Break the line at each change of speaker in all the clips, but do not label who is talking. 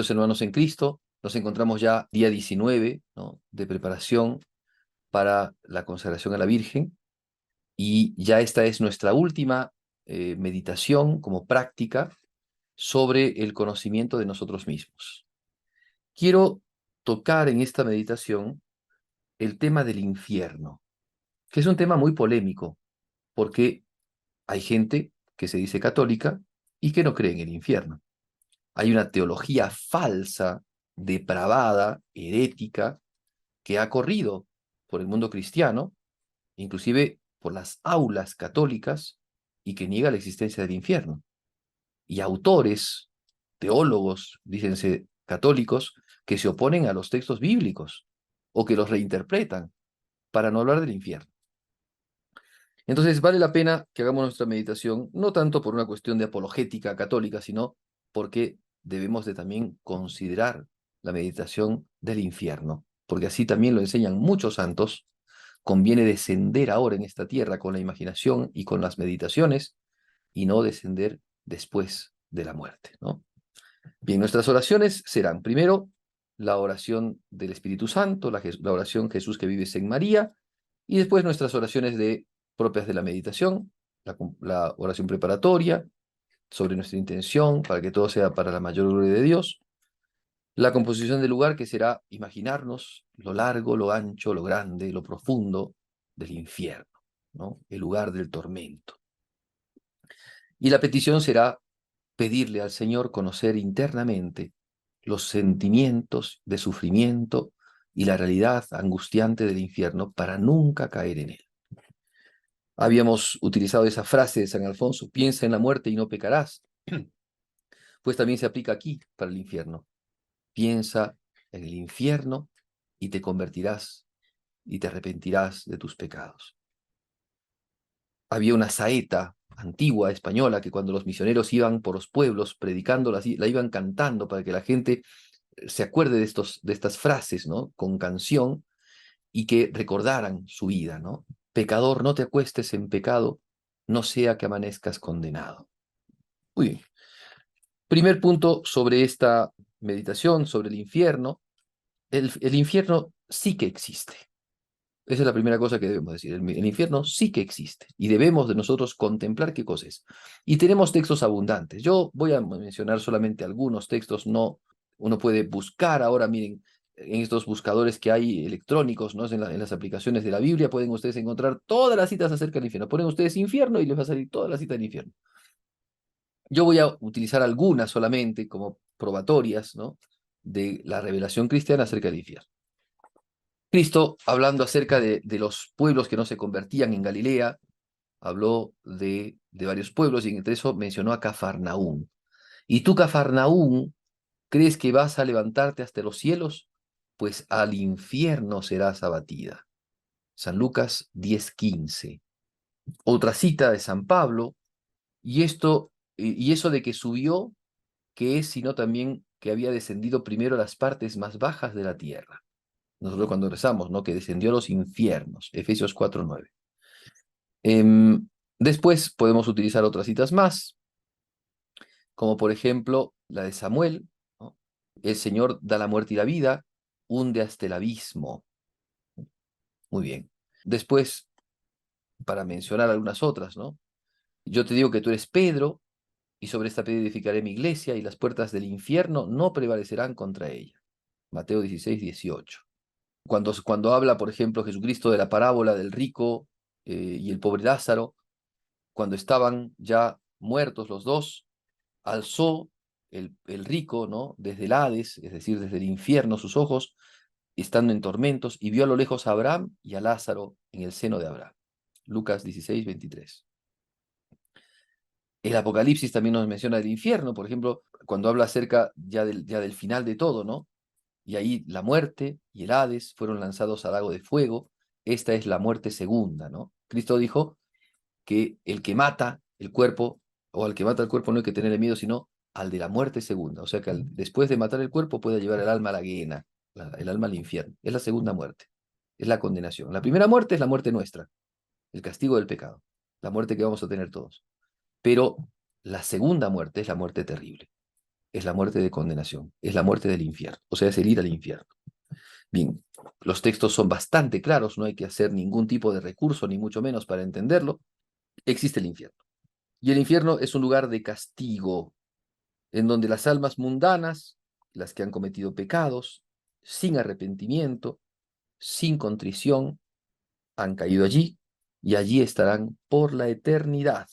Queridos hermanos en Cristo, nos encontramos ya día 19, ¿no?, de preparación para la consagración a la Virgen, y ya esta es nuestra última meditación como práctica sobre el conocimiento de nosotros mismos. Quiero tocar en esta meditación el tema del infierno, que es un tema muy polémico, porque hay gente que se dice católica y que no cree en el infierno. Hay una teología falsa, depravada, herética, que ha corrido por el mundo cristiano, inclusive por las aulas católicas, y que niega la existencia del infierno. Y autores, teólogos, dícense católicos, que se oponen a los textos bíblicos, o que los reinterpretan, para no hablar del infierno. Entonces vale la pena que hagamos nuestra meditación, no tanto por una cuestión de apologética católica, sino porque debemos de también considerar la meditación del infierno, porque así también lo enseñan muchos santos. Conviene descender ahora en esta tierra con la imaginación y con las meditaciones, y no descender después de la muerte, ¿no? Bien, nuestras oraciones serán, primero, la oración del Espíritu Santo, la oración Jesús que vives en María, y después nuestras oraciones propias de la meditación, la oración preparatoria sobre nuestra intención, para que todo sea para la mayor gloria de Dios, la composición del lugar, que será imaginarnos lo largo, lo ancho, lo grande, lo profundo del infierno, ¿no?, el lugar del tormento. Y la petición será pedirle al Señor conocer internamente los sentimientos de sufrimiento y la realidad angustiante del infierno para nunca caer en él. Habíamos utilizado esa frase de San Alfonso: piensa en la muerte y no pecarás. Pues también se aplica aquí para el infierno. Piensa en el infierno y te convertirás y te arrepentirás de tus pecados. Había una saeta antigua española que cuando los misioneros iban por los pueblos predicando, la iban cantando para que la gente se acuerde de estas frases, ¿no?, con canción, y que recordaran su vida, ¿no? Pecador, no te acuestes en pecado, no sea que amanezcas condenado. Muy bien. Primer punto sobre esta meditación, sobre el infierno. El infierno sí que existe. Esa es la primera cosa que debemos decir. El infierno sí que existe, y debemos de nosotros contemplar qué cosa es. Y tenemos textos abundantes. Yo voy a mencionar solamente algunos textos. No, uno puede buscar ahora, miren, en estos buscadores que hay electrónicos, ¿no?, en las aplicaciones de la Biblia, pueden ustedes encontrar todas las citas acerca del infierno. Ponen ustedes infierno y les va a salir toda la cita del infierno. Yo voy a utilizar algunas solamente como probatorias, ¿no?, de la revelación cristiana acerca del infierno. Cristo, hablando acerca de los pueblos que no se convertían en Galilea, habló de varios pueblos, y entre eso mencionó a Cafarnaúm. ¿Y tú, Cafarnaúm, crees que vas a levantarte hasta los cielos? Pues al infierno serás abatida. San Lucas 10:15. Otra cita de San Pablo: y eso de que subió, que es sino también que había descendido primero a las partes más bajas de la tierra. Nosotros cuando rezamos, ¿no?, que descendió a los infiernos, Efesios 4:9. Después podemos utilizar otras citas más, como por ejemplo la de Samuel, ¿no? El Señor da la muerte y la vida, hunde hasta el abismo. Muy bien. Después, para mencionar algunas otras, ¿no? Yo te digo que tú eres Pedro, y sobre esta piedra edificaré mi iglesia, y las puertas del infierno no prevalecerán contra ella. Mateo 16:18. Cuando habla, por ejemplo, Jesucristo de la parábola del rico y el pobre Lázaro, cuando estaban ya muertos los dos, alzó el rico, ¿no?, desde el Hades, es decir, desde el infierno, sus ojos, estando en tormentos, y vio a lo lejos a Abraham y a Lázaro en el seno de Abraham. Lucas 16:23. El Apocalipsis también nos menciona el infierno, por ejemplo, cuando habla acerca ya del final de todo, ¿no? Y ahí la muerte y el Hades fueron lanzados al lago de fuego. Esta es la muerte segunda, ¿no? Cristo dijo que el que mata el cuerpo, o al que mata el cuerpo, no hay que tenerle miedo, sino al de la muerte segunda. O sea que después de matar el cuerpo puede llevar el alma a la gehenna, el alma al infierno. Es la segunda muerte, es la condenación. La primera muerte es la muerte nuestra, el castigo del pecado, la muerte que vamos a tener todos. Pero la segunda muerte es la muerte terrible. es la muerte de condenación, es la muerte del infierno, o sea, es el ir al infierno. Bien, los textos son bastante claros, no hay que hacer ningún tipo de recurso, ni mucho menos para entenderlo. Existe el infierno. Y el infierno es un lugar de castigo, en donde las almas mundanas, las que han cometido pecados, sin arrepentimiento, sin contrición, han caído allí y allí estarán por la eternidad,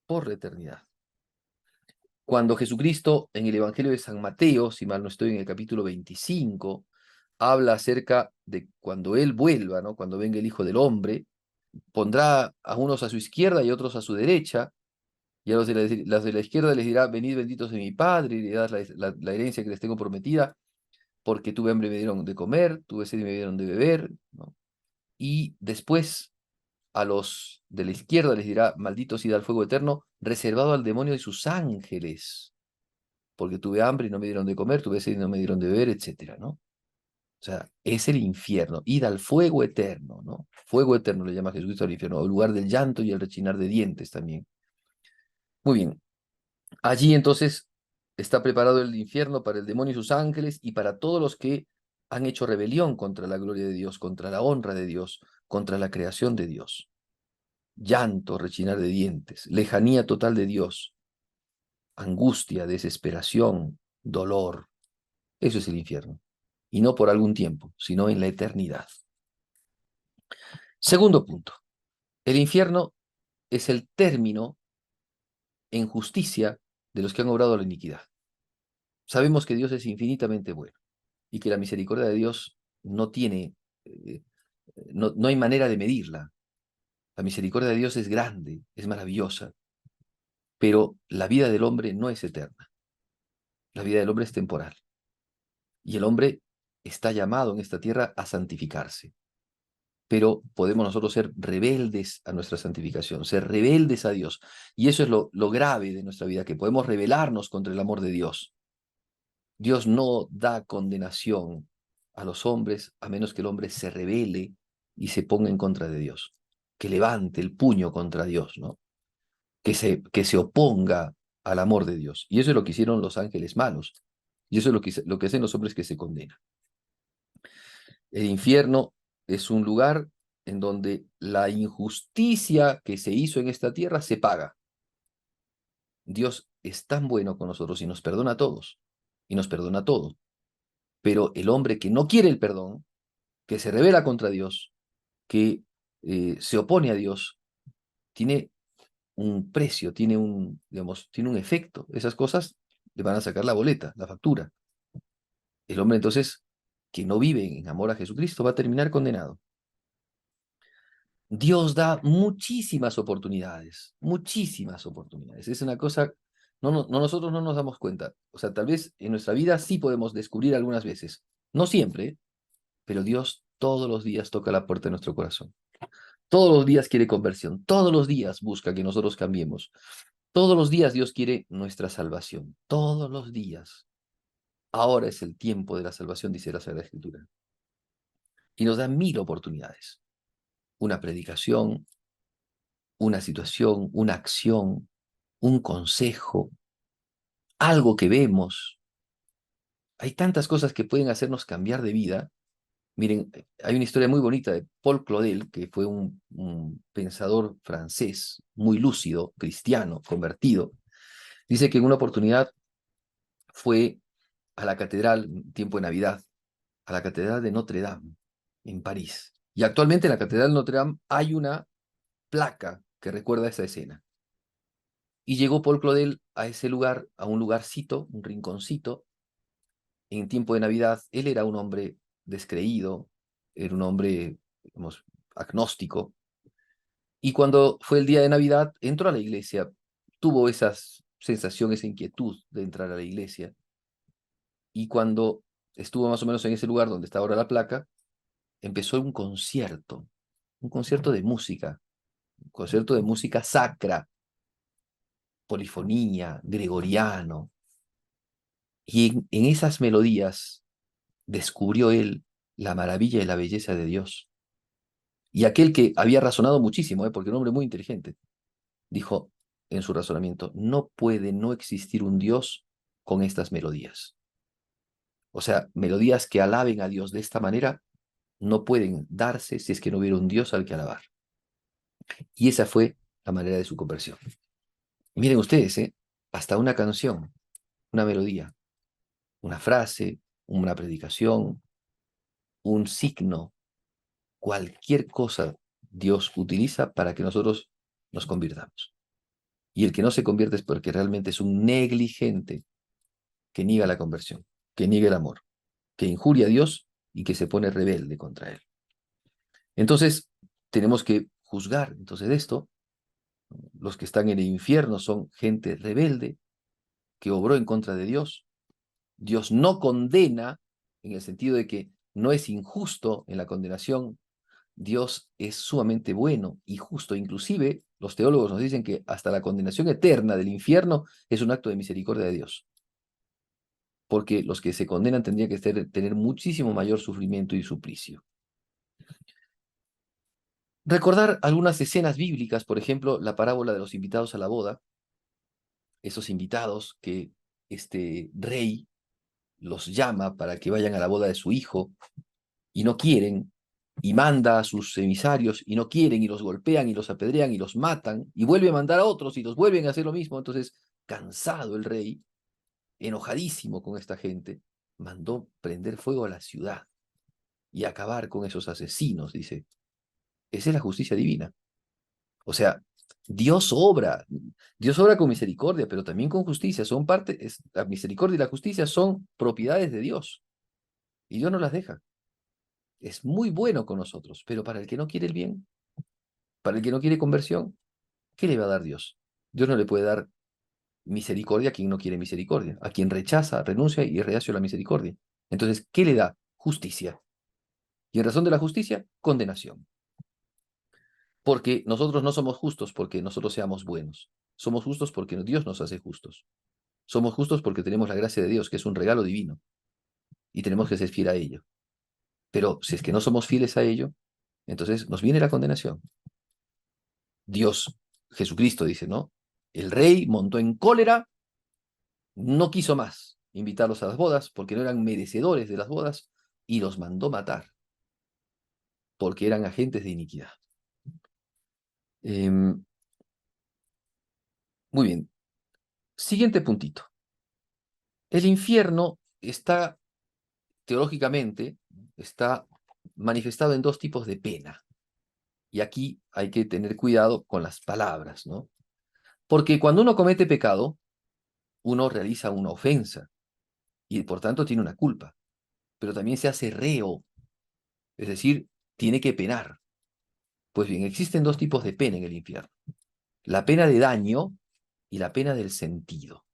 por la eternidad. Cuando Jesucristo en el Evangelio de San Mateo, si mal no estoy en el capítulo 25, habla acerca de cuando Él vuelva, ¿no? Cuando venga el Hijo del Hombre, pondrá a unos a su izquierda y otros a su derecha, y a los de la izquierda les dirá, venid benditos de mi Padre, y le das la herencia que les tengo prometida, porque tuve hambre y me dieron de comer, tuve sed y me dieron de beber, ¿no? Y después a los de la izquierda les dirá, malditos id al fuego eterno, reservado al demonio y sus ángeles, porque tuve hambre y no me dieron de comer, tuve sed y no me dieron de beber, etcétera, ¿no? O sea, es el infierno, id al fuego eterno, ¿no? Fuego eterno le llama Jesucristo al infierno, el lugar del llanto y el rechinar de dientes también. Muy bien, allí entonces está preparado el infierno para el demonio y sus ángeles y para todos los que han hecho rebelión contra la gloria de Dios, contra la honra de Dios, contra la creación de Dios. Llanto, rechinar de dientes, lejanía total de Dios, angustia, desesperación, dolor. Eso es el infierno. Y no por algún tiempo, sino en la eternidad. Segundo punto. El infierno es el término en justicia de los que han obrado la iniquidad. Sabemos que Dios es infinitamente bueno y que la misericordia de Dios no tiene, no hay manera de medirla. La misericordia de Dios es grande, es maravillosa, pero la vida del hombre no es eterna. La vida del hombre es temporal. Y el hombre está llamado en esta tierra a santificarse. Pero podemos nosotros ser rebeldes a nuestra santificación, ser rebeldes a Dios. Y eso es lo grave de nuestra vida, que podemos rebelarnos contra el amor de Dios. Dios no da condenación a los hombres a menos que el hombre se rebele y se ponga en contra de Dios, que levante el puño contra Dios, ¿no? Que se oponga al amor de Dios. Y eso es lo que hicieron los ángeles malos. Y eso es lo que hacen los hombres que se condenan. El infierno es un lugar en donde la injusticia que se hizo en esta tierra se paga. Dios es tan bueno con nosotros y nos perdona a todos, y nos perdona todo. Pero el hombre que no quiere el perdón, que se rebela contra Dios, que se opone a Dios, tiene un precio, tiene un efecto. Esas cosas le van a sacar la boleta, la factura. El hombre entonces que no vive en amor a Jesucristo va a terminar condenado. Dios da muchísimas oportunidades, muchísimas oportunidades. Es una cosa, nosotros no nos damos cuenta. O sea, tal vez en nuestra vida sí podemos descubrir algunas veces, no siempre, pero Dios todos los días toca la puerta de nuestro corazón. Todos los días quiere conversión, todos los días busca que nosotros cambiemos. Todos los días Dios quiere nuestra salvación, todos los días. Ahora es el tiempo de la salvación, dice la Sagrada Escritura. Y nos da 1000 oportunidades. Una predicación, una situación, una acción, un consejo, algo que vemos. Hay tantas cosas que pueden hacernos cambiar de vida. Miren, hay una historia muy bonita de Paul Claudel, que fue un pensador francés, muy lúcido, cristiano, convertido. Dice que en una oportunidad fue a la catedral, tiempo de Navidad, a la catedral de Notre Dame, en París. Y actualmente en la catedral de Notre Dame hay una placa que recuerda esa escena. Y llegó Paul Claudel a ese lugar, a un lugarcito, un rinconcito, en tiempo de Navidad. Él era un hombre descreído, era un hombre, digamos, agnóstico. Y cuando fue el día de Navidad, entró a la iglesia, tuvo esa sensación, esa inquietud de entrar a la iglesia. Y cuando estuvo más o menos en ese lugar donde está ahora la placa, empezó un concierto de música, un concierto de música sacra, polifonía, gregoriano. Y en esas melodías descubrió él la maravilla y la belleza de Dios. Y aquel que había razonado muchísimo, porque era un hombre muy inteligente, dijo en su razonamiento, no puede no existir un Dios con estas melodías. O sea, melodías que alaben a Dios de esta manera no pueden darse si es que no hubiera un Dios al que alabar. Y esa fue la manera de su conversión. Miren ustedes, hasta una canción, una melodía, una frase, una predicación, un signo, cualquier cosa Dios utiliza para que nosotros nos convirtamos. Y el que no se convierte es porque realmente es un negligente que niega la conversión, que niega el amor, que injuria a Dios y que se pone rebelde contra él. Entonces, tenemos que juzgar entonces de esto. Los que están en el infierno son gente rebelde que obró en contra de Dios. Dios no condena en el sentido de que no es injusto en la condenación. Dios es sumamente bueno y justo. Inclusive, los teólogos nos dicen que hasta la condenación eterna del infierno es un acto de misericordia de Dios. Porque los que se condenan tendrían que tener muchísimo mayor sufrimiento y suplicio. Recordar algunas escenas bíblicas, por ejemplo, la parábola de los invitados a la boda, esos invitados que este rey los llama para que vayan a la boda de su hijo y no quieren, y manda a sus emisarios y no quieren, y los golpean y los apedrean y los matan, y vuelve a mandar a otros y los vuelven a hacer lo mismo. Entonces, cansado el rey, enojadísimo con esta gente, mandó prender fuego a la ciudad y acabar con esos asesinos, dice. Esa es la justicia divina. O sea, Dios obra con misericordia, pero también con justicia. Son la misericordia y la justicia son propiedades de Dios, y Dios no las deja. Es muy bueno con nosotros, pero para el que no quiere el bien, para el que no quiere conversión, ¿qué le va a dar Dios? Dios no le puede dar misericordia a quien no quiere misericordia, a quien rechaza, renuncia y es reacio a la misericordia. Entonces, ¿qué le da? Justicia. Y en razón de la justicia, condenación. Porque nosotros no somos justos porque nosotros seamos buenos. Somos justos porque Dios nos hace justos. Somos justos porque tenemos la gracia de Dios, que es un regalo divino, y tenemos que ser fieles a ello. Pero si es que no somos fieles a ello, entonces nos viene la condenación. Dios, Jesucristo dice, ¿no? El rey montó en cólera, no quiso más invitarlos a las bodas porque no eran merecedores de las bodas y los mandó matar porque eran agentes de iniquidad. Muy bien. Siguiente puntito. El infierno está, teológicamente, está manifestado en dos tipos de pena. Y aquí hay que tener cuidado con las palabras, ¿no? Porque cuando uno comete pecado, uno realiza una ofensa y por tanto tiene una culpa, pero también se hace reo, es decir, tiene que penar. Pues bien, existen dos tipos de pena en el infierno. La pena de daño y la pena del sentido.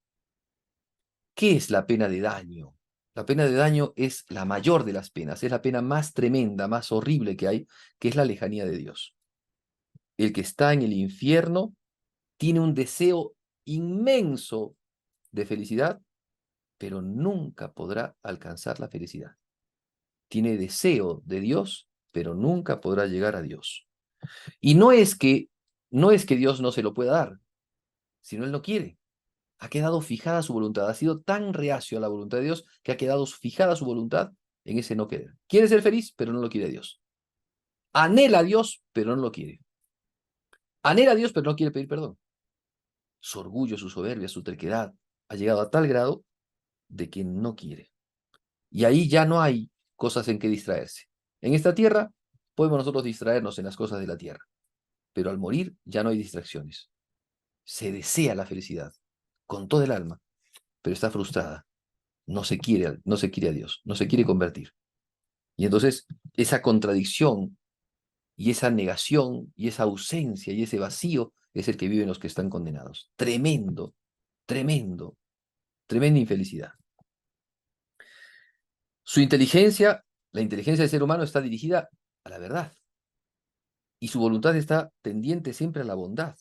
¿Qué es la pena de daño? La pena de daño es la mayor de las penas, es la pena más tremenda, más horrible que hay, que es la lejanía de Dios. El que está en el infierno tiene un deseo inmenso de felicidad, pero nunca podrá alcanzar la felicidad. Tiene deseo de Dios, pero nunca podrá llegar a Dios. Y no es que Dios no se lo pueda dar, sino Él no quiere. Ha quedado fijada su voluntad, ha sido tan reacio a la voluntad de Dios que ha quedado fijada su voluntad en ese no querer. Quiere ser feliz, pero no lo quiere Dios. Anhela a Dios, pero no lo quiere. Anhela a Dios, pero no quiere pedir perdón. Su orgullo, su soberbia, su terquedad ha llegado a tal grado de que no quiere. Y ahí ya no hay cosas en que distraerse. En esta tierra podemos nosotros distraernos en las cosas de la tierra, pero al morir ya no hay distracciones. Se desea la felicidad con todo el alma, pero está frustrada. No se quiere a Dios, no se quiere convertir. Y entonces esa contradicción y esa negación y esa ausencia y ese vacío es el que viven los que están condenados. Tremendo, tremendo, tremenda infelicidad. Su inteligencia, la inteligencia del ser humano está dirigida a la verdad y su voluntad está tendiente siempre a la bondad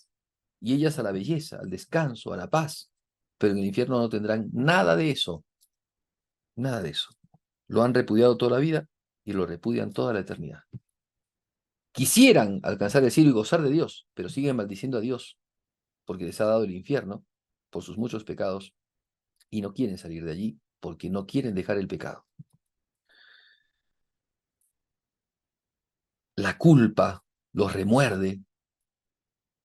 y ellas a la belleza, al descanso, a la paz. Pero en el infierno no tendrán nada de eso, nada de eso. Lo han repudiado toda la vida y lo repudian toda la eternidad. Quisieran alcanzar el cielo y gozar de Dios, pero siguen maldiciendo a Dios porque les ha dado el infierno por sus muchos pecados y no quieren salir de allí porque no quieren dejar el pecado. La culpa los remuerde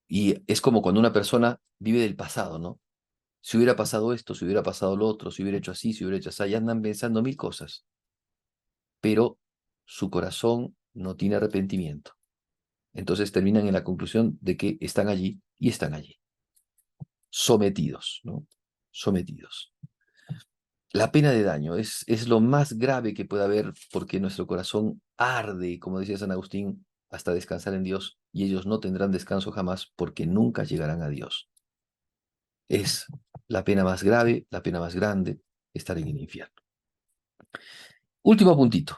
y es como cuando una persona vive del pasado, ¿no? Si hubiera pasado esto, si hubiera pasado lo otro, si hubiera hecho así, si hubiera hecho así, ya andan pensando mil cosas, pero su corazón no tiene arrepentimiento. Entonces terminan en la conclusión de que están allí y están allí, sometidos, ¿no? Sometidos. La pena de daño es lo más grave que puede haber porque nuestro corazón arde, como decía San Agustín, hasta descansar en Dios, y ellos no tendrán descanso jamás porque nunca llegarán a Dios. Es la pena más grave, la pena más grande, estar en el infierno. Último puntito.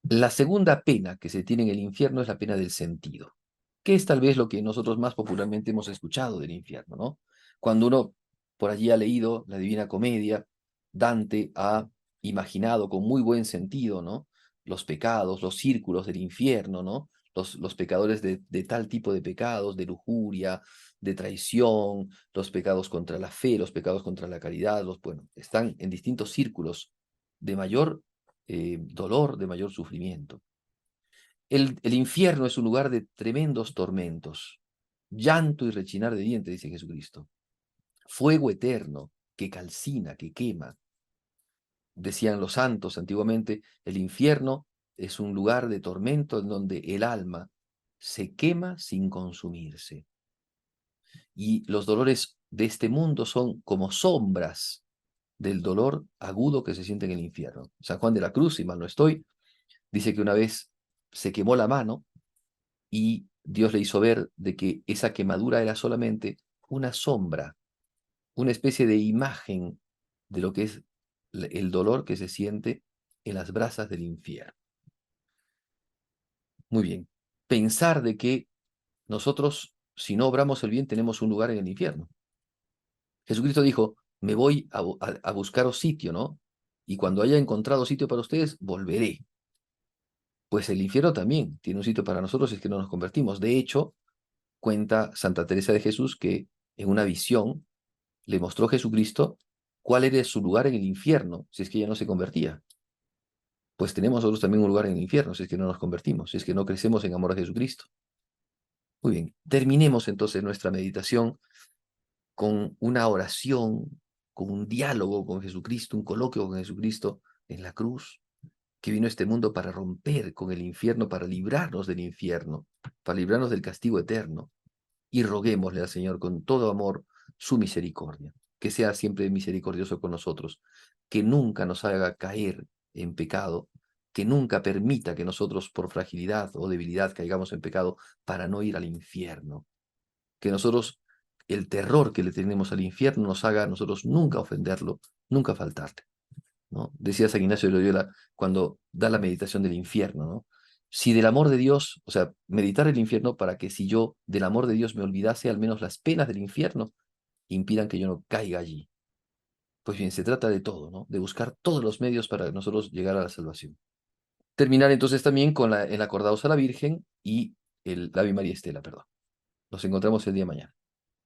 La segunda pena que se tiene en el infierno es la pena del sentido, que es tal vez lo que nosotros más popularmente hemos escuchado del infierno, ¿no? Cuando uno por allí ha leído la Divina Comedia, Dante ha imaginado con muy buen sentido, ¿no? Los pecados, los círculos del infierno, ¿no? Los pecadores de tal tipo de pecados, de lujuria, de traición, los pecados contra la fe, los pecados contra la caridad, bueno, están en distintos círculos de mayor dolor, de mayor sufrimiento. El infierno es un lugar de tremendos tormentos, llanto y rechinar de dientes, dice Jesucristo. Fuego eterno que calcina, que quema. Decían los santos antiguamente, el infierno es un lugar de tormento en donde el alma se quema sin consumirse. Y los dolores de este mundo son como sombras del dolor agudo que se siente en el infierno. San Juan de la Cruz, si mal no estoy, dice que una vez se quemó la mano y Dios le hizo ver de que esa quemadura era solamente una sombra, una especie de imagen de lo que es el dolor que se siente en las brasas del infierno. Muy bien. Pensar de que nosotros, si no obramos el bien, tenemos un lugar en el infierno. Jesucristo dijo, me voy a buscaros sitio, ¿no? Y cuando haya encontrado sitio para ustedes, volveré. Pues el infierno también tiene un sitio para nosotros si es que no nos convertimos. De hecho, cuenta Santa Teresa de Jesús que en una visión le mostró Jesucristo cuál era su lugar en el infierno si es que ella no se convertía. Pues tenemos nosotros también un lugar en el infierno si es que no nos convertimos, si es que no crecemos en amor a Jesucristo. Muy bien, terminemos entonces nuestra meditación con una oración, con un diálogo con Jesucristo, un coloquio con Jesucristo en la cruz, que vino a este mundo para romper con el infierno, para librarnos del infierno, para librarnos del castigo eterno. Y roguémosle al Señor con todo amor su misericordia, que sea siempre misericordioso con nosotros, que nunca nos haga caer en pecado, que nunca permita que nosotros por fragilidad o debilidad caigamos en pecado para no ir al infierno, que nosotros el terror que le tenemos al infierno nos haga a nosotros nunca ofenderlo, nunca faltarle, ¿no? Decía San Ignacio de Loyola cuando da la meditación del infierno, ¿no? Si del amor de Dios, o sea, meditar el infierno para que si yo del amor de Dios me olvidase, al menos las penas del infierno impidan que yo no caiga allí. Pues bien, se trata de todo, ¿no? De buscar todos los medios para nosotros llegar a la salvación. Terminar entonces también con el acordaos a la Virgen y el Ave María Estela, perdón. Nos encontramos el día de mañana.